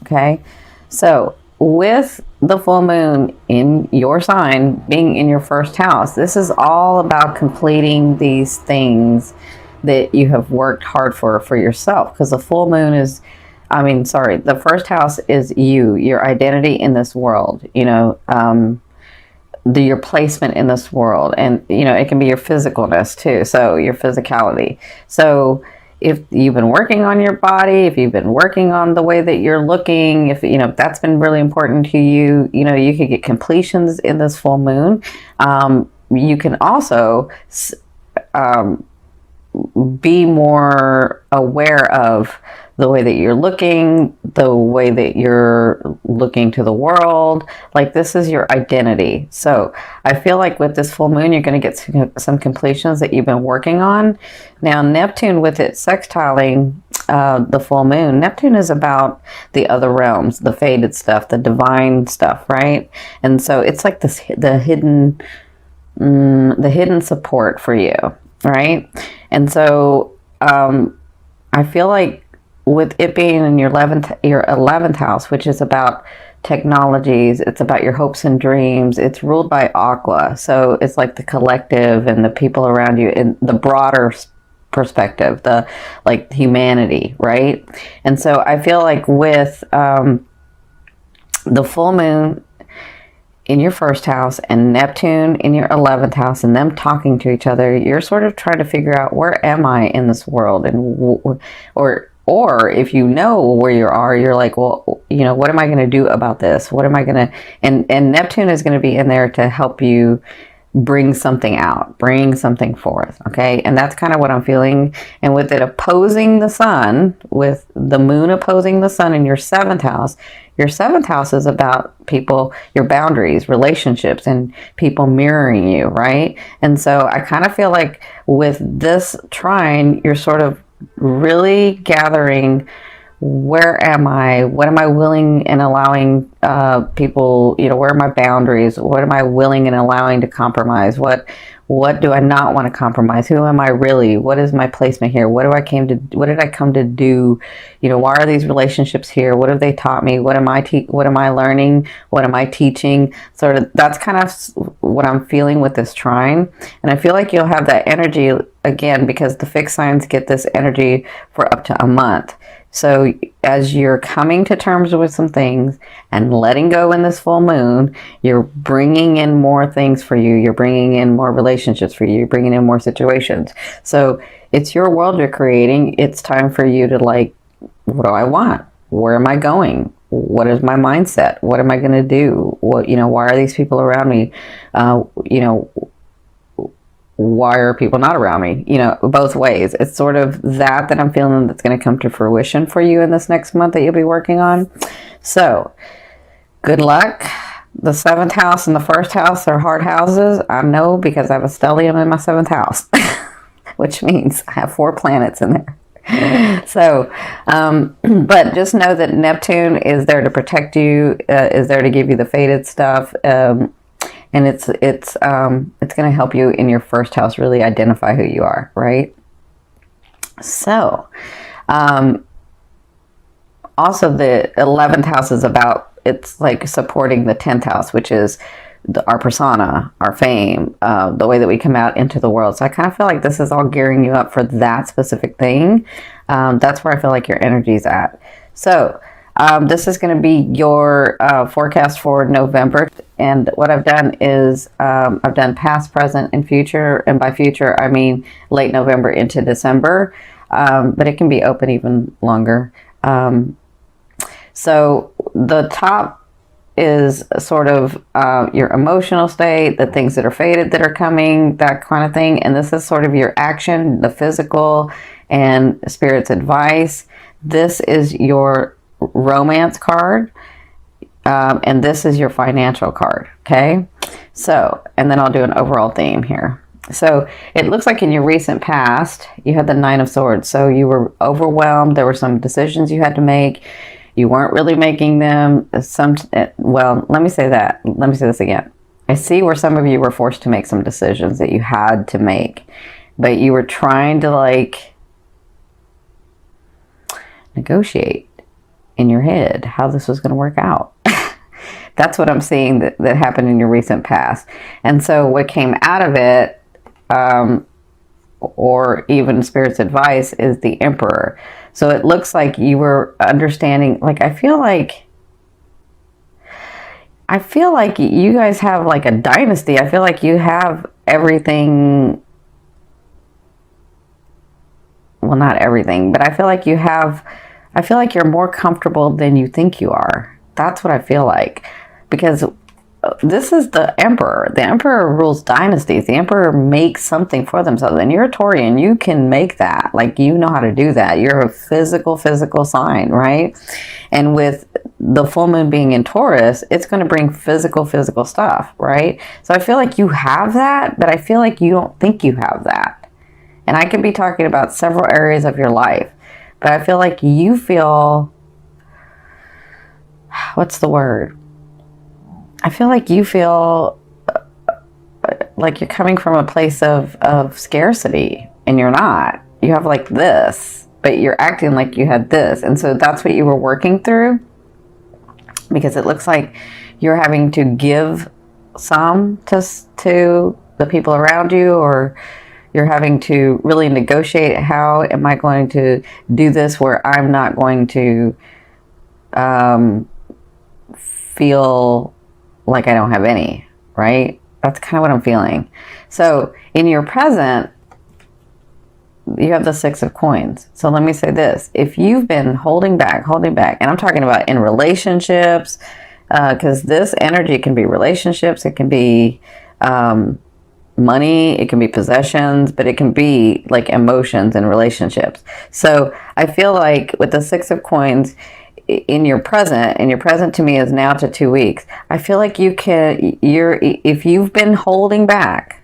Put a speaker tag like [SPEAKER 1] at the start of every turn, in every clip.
[SPEAKER 1] Okay, so with the full moon in your sign being in your first house, this is all about completing these things that you have worked hard for yourself, because the full moon is, the first house is your identity in this world, your placement in this world, and it can be your physicalness too, so your physicality. So if you've been working on your body, if you've been working on the way that you're looking, if that's been really important to you, you could get completions in this full moon. You can also be more aware of the way that you're looking, the way that you're looking to the world. Like, this is your identity. So I feel like with this full moon, you're going to get some completions that you've been working on. Now, Neptune, with it sextiling the full moon, Neptune is about the other realms, the faded stuff, the divine stuff, right? And so it's like this, the hidden support for you, right? And so I feel like with it being in your 11th house, which is about technologies, it's about your hopes and dreams. It's ruled by Aqua, so it's like the collective and the people around you in the broader perspective, the like humanity, right? And so I feel like with the full moon in your first house and Neptune in your 11th house and them talking to each other, you're sort of trying to figure out, where am I in this world? And or if you know where you are, you're like, well, what am I going to do about this? What am I going to, and Neptune is going to be in there to help you bring something out, bring something forth. Okay. And that's kind of what I'm feeling. And with it opposing the sun, with the moon opposing the sun in your 7th house, your 7th house is about people, your boundaries, relationships, and people mirroring you, right? And so I kind of feel like with this trine, you're sort of really gathering, where am I? What am I willing and allowing people, where are my boundaries? What am I willing and allowing to compromise? What do I not want to compromise? Who am I really? What is my placement here? What did I come to do? Why are these relationships here? What have they taught me? What am I learning? What am I teaching? Sort of, that's kind of what I'm feeling with this trine. And I feel like you'll have that energy again, because the fixed signs get this energy for up to a month. So as you're coming to terms with some things and letting go in this full moon, you're bringing in more things for you. You're bringing in more relationships for you. You're bringing in more situations. So it's your world you're creating. It's time for you to, like, what do I want? Where am I going? What is my mindset? What am I going to do? Why are these people around me? Why are people not around me? Both ways. It's sort of that I'm feeling that's going to come to fruition for you in this next month that you'll be working on. So good luck. The 7th house and the 1st house are hard houses. I know, because I have a stellium in my 7th house, which means I have 4 planets in there. So, but just know that Neptune is there to protect you, is there to give you the faded stuff. And it's going to help you in your 1st house really identify who you are, right? So, also the 11th house is about, it's like supporting the 10th house, which is our persona, our fame, the way that we come out into the world. So I kind of feel like this is all gearing you up for that specific thing. That's where I feel like your energy's at. So, this is going to be your forecast for November. And what I've done is I've done past, present, and future. And by future, I mean late November into December. But it can be open even longer. So the top is sort of your emotional state, the things that are faded that are coming, that kind of thing. And this is sort of your action, the physical, and Spirit's advice. This is your romance card, and this is your financial card. Okay, so, and then I'll do an overall theme here. So it looks like in your recent past you had the 9 of Swords, so you were overwhelmed. There were some decisions you had to make. You weren't really making them. Well, let me say this again. I see where some of you were forced to make some decisions that you had to make, but you were trying to, like, negotiate. in your head how this was going to work out. That's what I'm seeing that happened in your recent past. And so what came out of it, or even Spirit's advice, is the Emperor. So it looks like you were understanding, like, I feel like you guys have like a dynasty. I feel like you have everything. Well, not everything, but I feel like you're more comfortable than you think you are. That's what I feel like. Because this is the Emperor. The Emperor rules dynasties. The Emperor makes something for themselves. And you're a Taurian. You can make that. Like, you know how to do that. You're a physical sign, right? And with the full moon being in Taurus, it's going to bring physical stuff, right? So I feel like you have that, but I feel like you don't think you have that. And I could be talking about several areas of your life, but I feel like you feel, what's the word? I feel like you feel like you're coming from a place of scarcity, and you're not. You have like this, but you're acting like you had this. And so that's what you were working through, because it looks like you're having to give some to the people around you, or you're having to really negotiate, how am I going to do this where I'm not going to feel like I don't have any, right? That's kind of what I'm feeling. So in your present, you have the 6 of coins. So let me say this. If you've been holding back, and I'm talking about in relationships, because this energy can be relationships, it can be money, it can be possessions, but it can be like emotions and relationships. So I feel like with the 6 of coins, in your present to me is now to 2 weeks. I feel like if you've been holding back,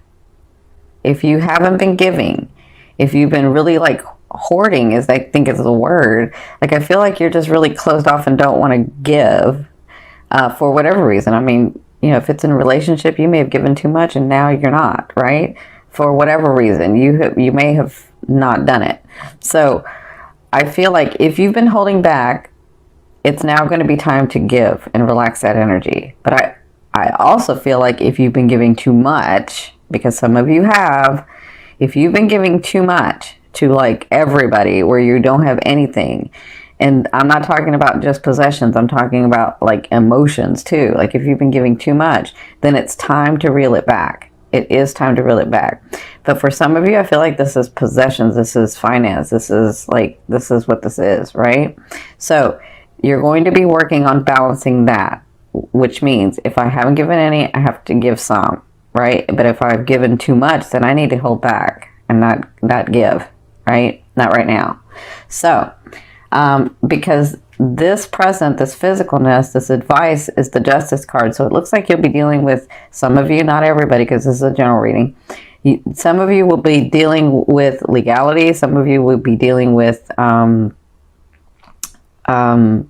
[SPEAKER 1] if you haven't been giving, if you've been really like hoarding, is I think is the word. Like, I feel like you're just really closed off and don't want to give for whatever reason. I mean, if it's in a relationship, you may have given too much and now you're not, right? For whatever reason, you may have not done it. So I feel like if you've been holding back, it's now going to be time to give and relax that energy. But I also feel like if you've been giving too much, because some of you have, if you've been giving too much to like everybody where you don't have anything, and I'm not talking about just possessions, I'm talking about like emotions too. Like, if you've been giving too much, then it's time to reel it back. It is time to reel it back. But for some of you, I feel like this is possessions, this is finance, this is what this is, right? So you're going to be working on balancing that, which means if I haven't given any, I have to give some, right? But if I've given too much, then I need to hold back and not give, right? Not right now. So, because this present, this physicalness, this advice is the Justice card. So it looks like you'll be dealing with, some of you, not everybody, because this is a general reading. Some of you will be dealing with legality. Some of you will be dealing with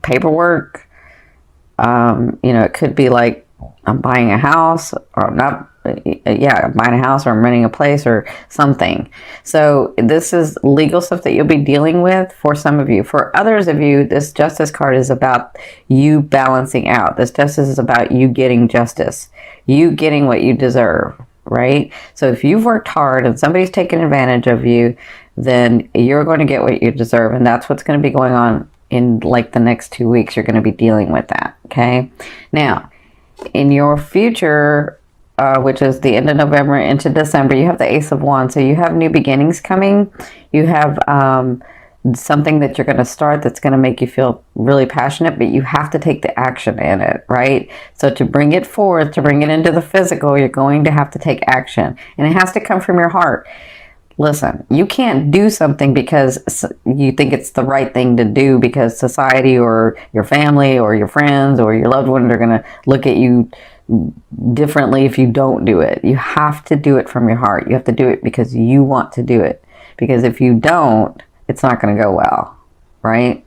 [SPEAKER 1] paperwork. It could be like, I'm buying a house, or I'm not, I'm buying a house, or I'm renting a place or something. So this is legal stuff that you'll be dealing with for some of you. For others of you, this Justice card is about you balancing out. This Justice is about you getting justice, you getting what you deserve, right? So if you've worked hard and somebody's taken advantage of you, then you're going to get what you deserve. And that's what's going to be going on in like the next 2 weeks. You're going to be dealing with that. Okay. Now, in your future, which is the end of November into December, you have the Ace of Wands. So you have new beginnings coming. You have something that you're going to start that's going to make you feel really passionate, but you have to take the action in it, right? So to bring it forth, to bring it into the physical, you're going to have to take action, and it has to come from your heart. Listen, you can't do something because you think it's the right thing to do because society or your family or your friends or your loved ones are going to look at you differently if you don't do it. You have to do it from your heart. You have to do it because you want to do it. Because if you don't, it's not going to go well, right?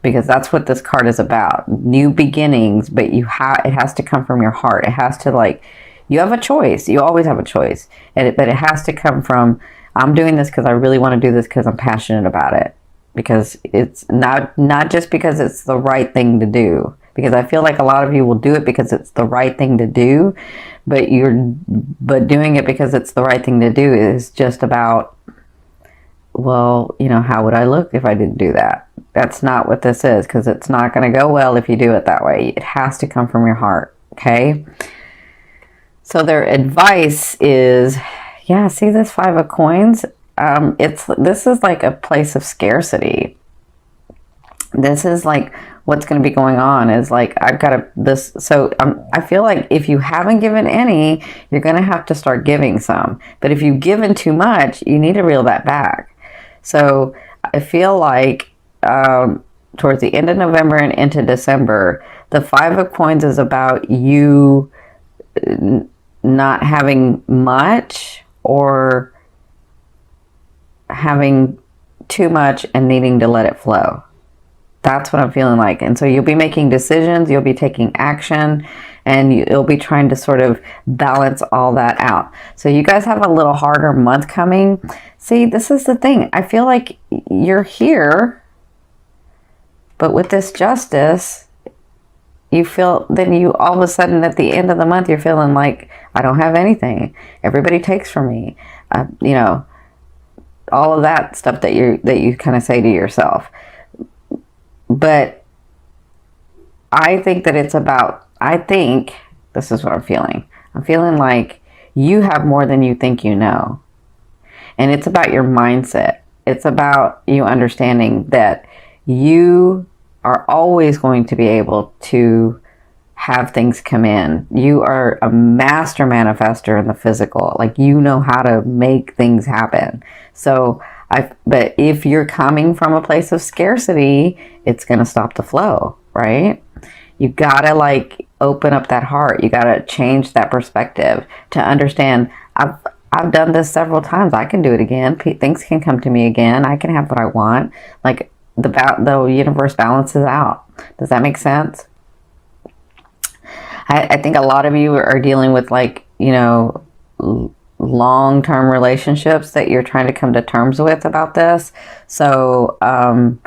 [SPEAKER 1] Because that's what this card is about. New beginnings, but it has to come from your heart. It has to, you have a choice. You always have a choice. But it has to come from, I'm doing this because I really want to do this because I'm passionate about it. because it's not just because it's the right thing to do. Because I feel like a lot of you will do it because it's the right thing to do, but doing it because it's the right thing to do is just about, well, how would I look if I didn't do that? That's not what this is, because it's not going to go well if you do it that way. It has to come from your heart, okay? So their advice is, yeah, see this 5 of coins? This is like a place of scarcity. This is like what's going to be going on is like, I've got this. So I feel like if you haven't given any, you're going to have to start giving some. But if you've given too much, you need to reel that back. So I feel like towards the end of November and into December, the 5 of coins is about you not having much or having too much and needing to let it flow. That's what I'm feeling like. And so you'll be making decisions, you'll be taking action, and you'll be trying to sort of balance all that out. So you guys have a little harder month coming. See, this is the thing. I feel like you're here, but with this justice, you feel, then you all of a sudden at the end of the month, you're feeling like, I don't have anything. Everybody takes from me. All of that stuff that you kind of say to yourself. But I think that this is what I'm feeling. I'm feeling like you have more than you think you know. And it's about your mindset. It's about you understanding that you are always going to be able to have things come in. You are a master manifester in the physical. Like, you know how to make things happen. So but if you're coming from a place of scarcity, it's going to stop the flow, right? You got to like open up that heart. You got to change that perspective to understand, I've done this several times. I can do it again. Things can come to me again. I can have what I want. Like, the universe balances out. Does that make sense? I think a lot of you are dealing with like, long-term relationships that you're trying to come to terms with about this. So, and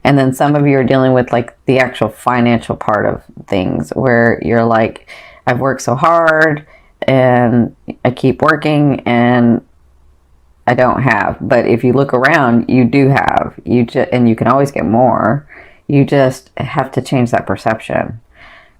[SPEAKER 1] then some of you are dealing with like the actual financial part of things where you're like, I've worked so hard and I keep working and I don't have. But if you look around, you do have. And you can always get more. You just have to change that perception.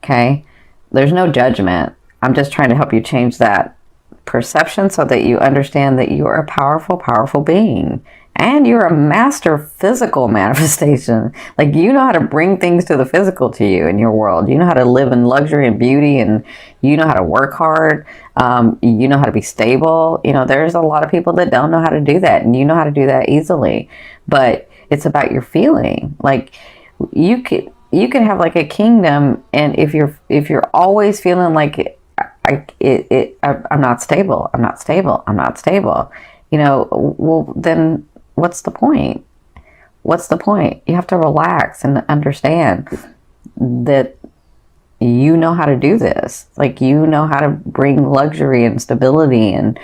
[SPEAKER 1] Okay? There's no judgment. I'm just trying to help you change that perception so that you understand that you are a powerful, powerful being. And you're a master physical manifestation. Like, you know how to bring things to the physical to you in your world. You know how to live in luxury and beauty, and you know how to work hard. You know how to be stable. There's a lot of people that don't know how to do that, and you know how to do that easily. But it's about your feeling. Like, you can have like a kingdom, and if you're always feeling like I'm not stable, well, then what's the point? You have to relax and understand that you know how to do this. Like, you know how to bring luxury and stability and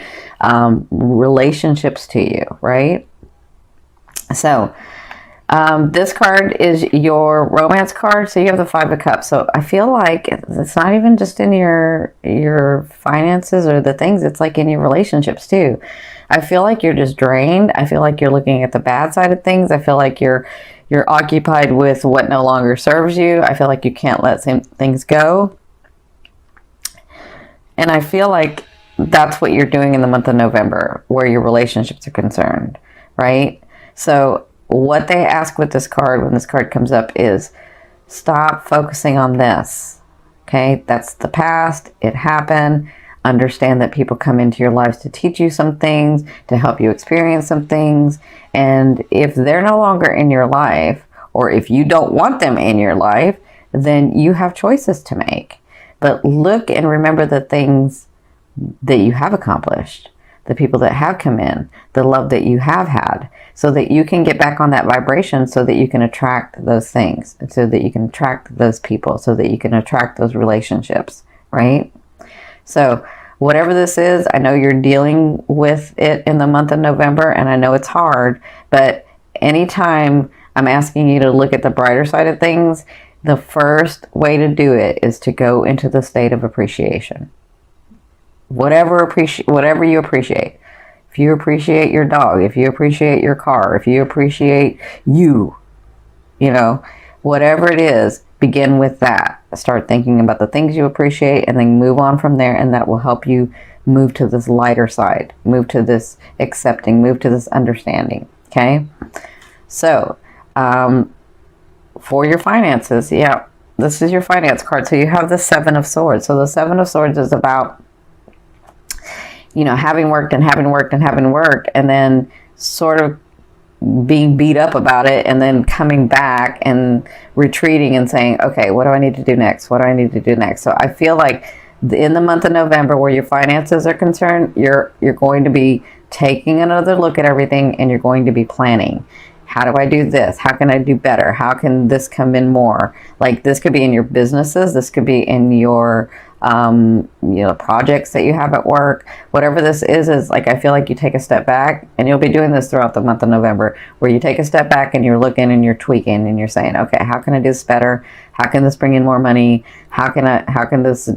[SPEAKER 1] relationships to you, right? So this card is your romance card. So you have the 5 of Cups. So I feel like it's not even just in your finances or the things. It's like in your relationships too. I feel like you're just drained. I feel like you're looking at the bad side of things. I feel like you're occupied with what no longer serves you. I feel like you can't let things go. And I feel like that's what you're doing in the month of November, where your relationships are concerned, right? So what they ask with this card, when this card comes up, is stop focusing on this. Okay, that's the past. It happened. Understand that people come into your lives to teach you some things, to help you experience some things. And if they're no longer in your life, or if you don't want them in your life, then you have choices to make. But look and remember the things that you have accomplished, the people that have come in, the love that you have had, so that you can get back on that vibration, so that you can attract those things, so that you can attract those people, so that you can attract those relationships, right? So whatever this is, I know you're dealing with it in the month of November, and I know it's hard, but anytime I'm asking you to look at the brighter side of things. The first way to do it is to go into the state of appreciation. Whatever you appreciate. If you appreciate your dog, if you appreciate your car, if you appreciate you, whatever it is, begin with that. Start thinking about the things you appreciate and then move on from there, and that will help you move to this lighter side, move to this accepting, move to this understanding. Okay? So, for your finances, this is your finance card. So you have the Seven of Swords. So the Seven of Swords is about, having worked and having worked and having worked, and then sort of being beat up about it, and then coming back and retreating and saying, okay, what do I need to do next? What do I need to do next? So I feel like in the month of November, where your finances are concerned, you're going to be taking another look at everything, and you're going to be planning. How do I do this? How can I do better? How can this come in more? Like, this could be in your businesses. This could be in your, projects that you have at work. Whatever this is like, I feel like you take a step back, and you'll be doing this throughout the month of November, where you take a step back and you're looking and you're tweaking and you're saying, okay, how can I do this better? How can this bring in more money? How can this,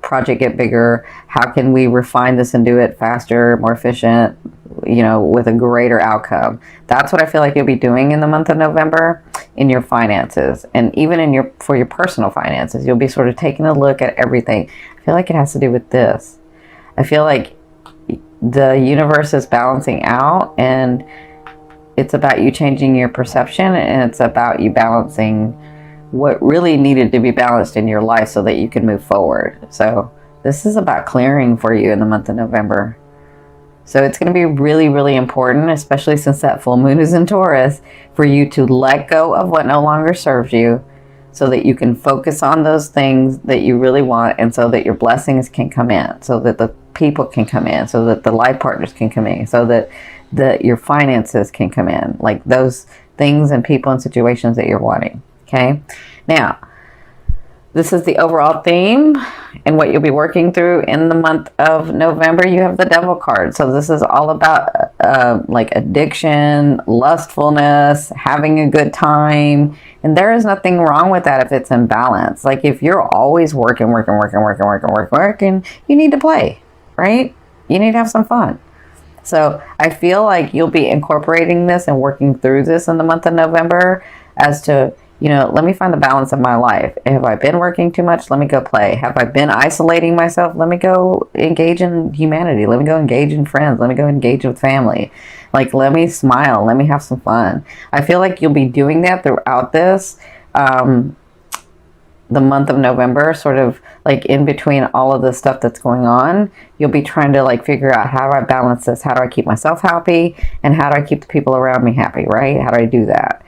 [SPEAKER 1] project get bigger? How can we refine this and do it faster, more efficient, with a greater outcome? That's what I feel like you'll be doing in the month of November in your finances, and even for your personal finances. You'll be sort of taking a look at everything. I feel like it has to do with this. I feel like the universe is balancing out, and it's about you changing your perception, and it's about you balancing what really needed to be balanced in your life so that you can move forward. So this is about clearing for you in the month of November. So it's going to be really, really important, especially since that full moon is in Taurus, for you to let go of what no longer serves you, so that you can focus on those things that you really want, and so that your blessings can come in, so that the people can come in, so that the life partners can come in, so that your finances can come in, like those things and people and situations that you're wanting. Okay? Now, this is the overall theme and what you'll be working through in the month of November. You have the Devil card. So this is all about like addiction, lustfulness, having a good time. And there is nothing wrong with that if it's in balance. Like, if you're always working, you need to play, right? You need to have some fun. So I feel like you'll be incorporating this and working through this in the month of November as to, let me find the balance of my life. Have I been working too much? Let me go play. Have I been isolating myself? Let me go engage in humanity. Let me go engage in friends. Let me go engage with family. Like, let me smile. Let me have some fun. I feel like you'll be doing that throughout this, the month of November, sort of like in between all of the stuff that's going on. You'll be trying to like figure out, how do I balance this? How do I keep myself happy? And how do I keep the people around me happy, right? How do I do that?